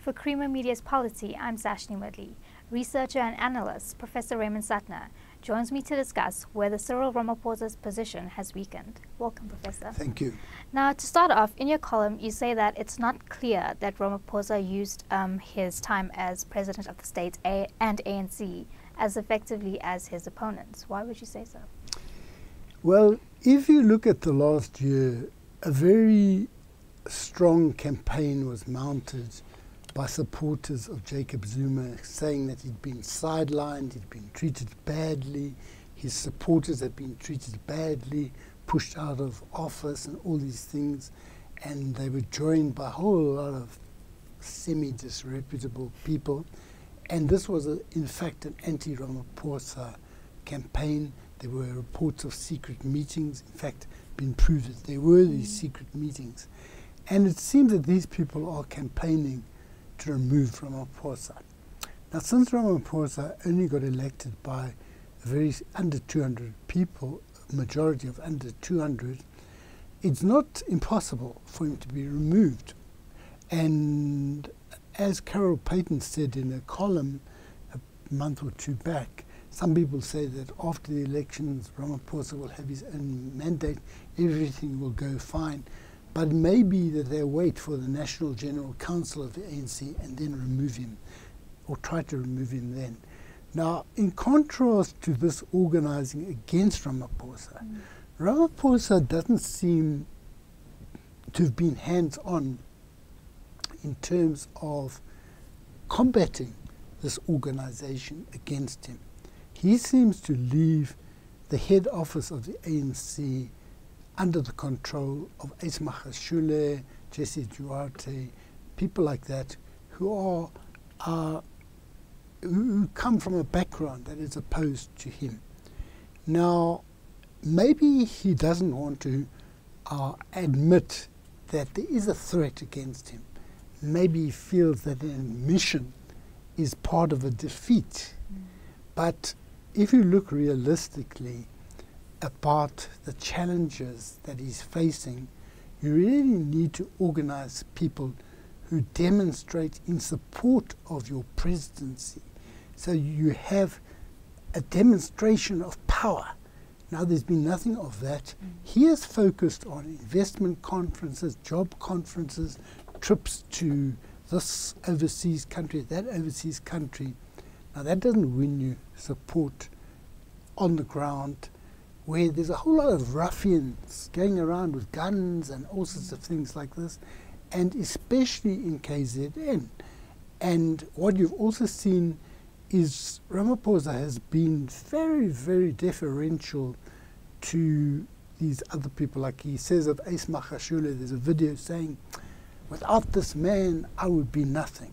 For Creamer Media's Polity, I'm Sashni Woodley. Researcher and analyst Professor Raymond Suttner joins me to discuss whether Cyril Ramaphosa's position has weakened. Welcome, Professor. Thank you. Now, to start off, in your column, you say that it's not clear that Ramaphosa used his time as president of the state and ANC as effectively as his opponents. Why would you say so? Well, if you look at the last year, a very strong campaign was mounted by supporters of Jacob Zuma, saying that he'd been sidelined, he'd been treated badly, his supporters had been treated badly, pushed out of office and all these things, and they were joined by a whole lot of semi-disreputable people. And this was, in fact, an anti-Ramaphosa campaign. There were reports of secret meetings, in fact, been proved that there were these secret meetings. And it seems that these people are campaigning to remove Ramaphosa. Now, since Ramaphosa only got elected by a very under 200 people, a majority of under 200, it's not impossible for him to be removed. And as Carol Payton said in a column a month or two back, some people say that after the elections, Ramaphosa will have his own mandate, everything will go fine. But it may be that they wait for the National General Council of the ANC and then remove him, or try to remove him then. Now, in contrast to this organizing against Ramaphosa, Ramaphosa doesn't seem to have been hands-on in terms of combating this organization against him. He seems to leave the head office of the ANC under the control of Ace Magashule, Jesse Duarte, people like that, who come from a background that is opposed to him. Now, maybe he doesn't want to admit that there is a threat against him. Maybe he feels that an admission is part of a defeat. But if you look realistically about the challenges that he's facing, you really need to organize people who demonstrate in support of your presidency. So you have a demonstration of power. Now, there's been nothing of that. He has focused on investment conferences, job conferences, trips to this overseas country, that overseas country. Now, that doesn't win you support on the ground, where there's a whole lot of ruffians going around with guns and all sorts of things like this, and especially in KZN. And what you've also seen is Ramaphosa has been very, very deferential to these other people. Like he says of Ace Magashule, there's a video saying, "Without this man, I would be nothing."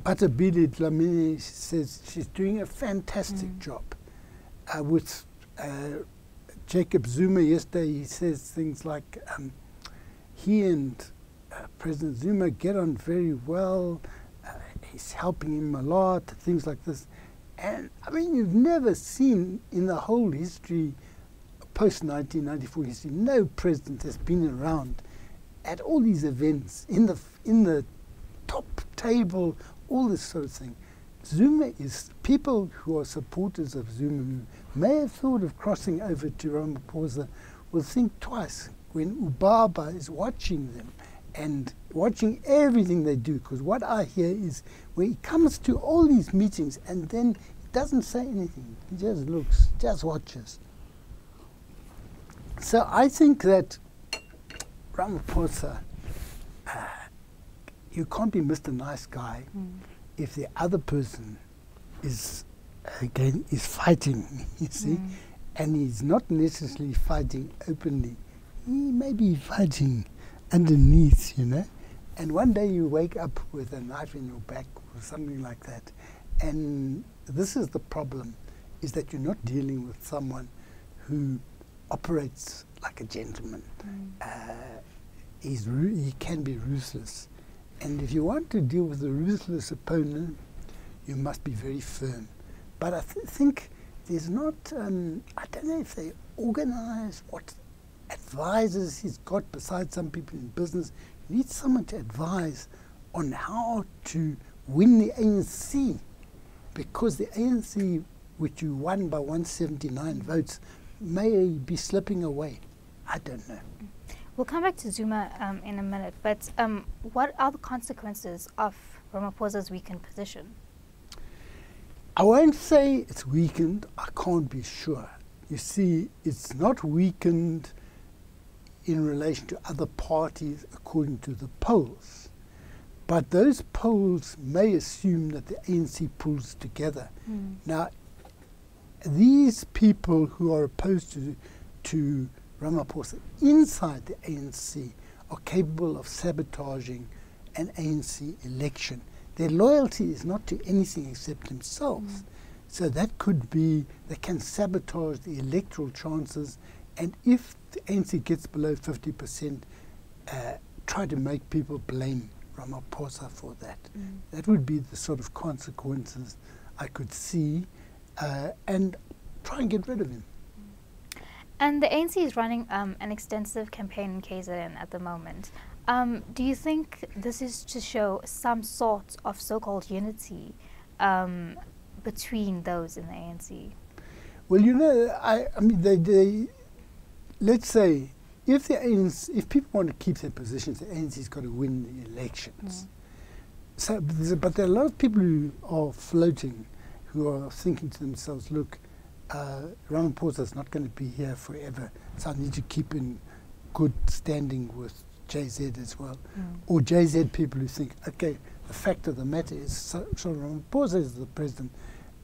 Batabile Dlamini says she's doing a fantastic job. With Jacob Zuma yesterday, he says things like he and President Zuma get on very well, he's helping him a lot, things like this. And I mean, you've never seen in the whole history, post-1994 history, no president has been around at all these events, in the top table, all this sort of thing. Zuma is, people who are supporters of Zuma, who may have thought of crossing over to Ramaphosa, will think twice when Ubaba is watching them and watching everything they do. Because what I hear is when he comes to all these meetings and then he doesn't say anything, he just looks, just watches. So I think that Ramaphosa, you can't be Mr. Nice Guy if the other person is fighting, you see, and he's not necessarily fighting openly. He may be fighting underneath, you know. And one day you wake up with a knife in your back or something like that. And this is the problem, is that you're not dealing with someone who operates like a gentleman. He can be ruthless. And if you want to deal with a ruthless opponent, you must be very firm. But I think there's not, I don't know if they organize what advisors he's got besides some people in business. You need someone to advise on how to win the ANC, because the ANC, which you won by 179 votes, may be slipping away. I don't know. We'll come back to Zuma in a minute, but what are the consequences of Ramaphosa's weakened position? I won't say it's weakened. I can't be sure. You see, it's not weakened in relation to other parties according to the polls. But those polls may assume that the ANC pulls together. Now, these people who are opposed to Ramaphosa inside the ANC are capable of sabotaging an ANC election. Their loyalty is not to anything except themselves. So that could be, they can sabotage the electoral chances, and if the ANC gets below 50%, try to make people blame Ramaphosa for that. That would be the sort of consequences I could see, and try and get rid of him. And the ANC is running an extensive campaign in KZN at the moment. Do you think this is to show some sort of so-called unity between those in the ANC? Well, you know, I mean, let's say, if the ANC, if people want to keep their positions, the ANC's got to win the elections. So, but there are a lot of people who are floating, who are thinking to themselves, look, Ramaphosa is not going to be here forever, so I need to keep in good standing with JZ as well. Or JZ people who think, okay, the fact of the matter is, so Ramaphosa is the president.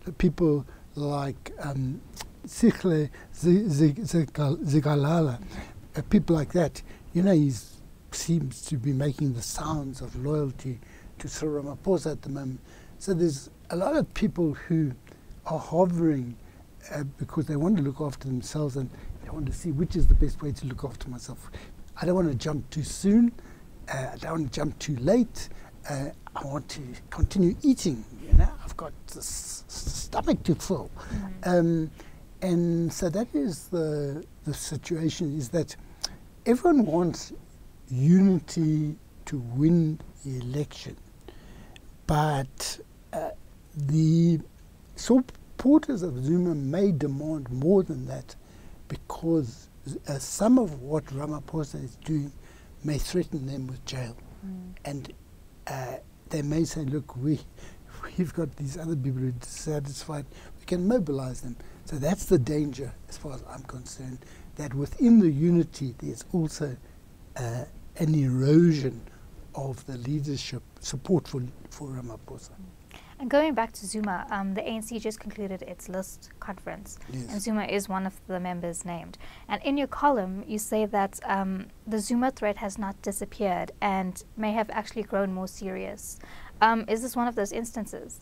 The people like Sikhle Zigalala, people like that, you know, he seems to be making the sounds of loyalty to Cyril Ramaphosa at the moment. So there's a lot of people who are hovering because they want to look after themselves, and they want to see which is the best way to look after myself. I don't want to jump too soon. I don't want to jump too late. I want to continue eating. You know, I've got the stomach to fill. And so that is the situation, is that everyone wants unity to win the election. But the supporters of Zuma may demand more than that, because some of what Ramaphosa is doing may threaten them with jail. And they may say, look, we've got these other people who are dissatisfied, we can mobilize them. So that's the danger, as far as I'm concerned, that within the unity there's also an erosion of the leadership support for Ramaphosa. And going back to Zuma, the ANC just concluded its list conference, and Zuma is one of the members named. And in your column, you say that the Zuma threat has not disappeared and may have actually grown more serious. Is this one of those instances?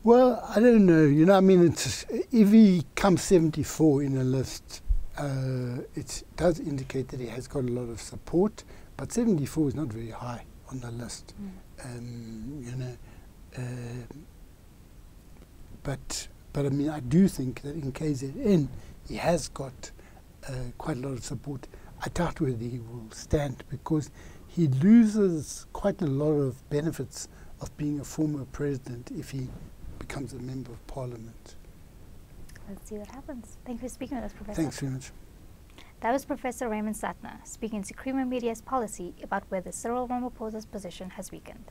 Well, I don't know. You know, I mean, if he comes 74 in a list, it does indicate that he has got a lot of support, but 74 is not very high on the list. You know. But I mean, I do think that in KZN he has got quite a lot of support. I doubt whether he will stand, because he loses quite a lot of benefits of being a former president if he becomes a member of parliament. Let's see what happens. Thank you for speaking with us, Professor. Thanks very much. That was Professor Raymond Suttner speaking to Creamer Media's Policy about whether Cyril Ramaphosa's position has weakened.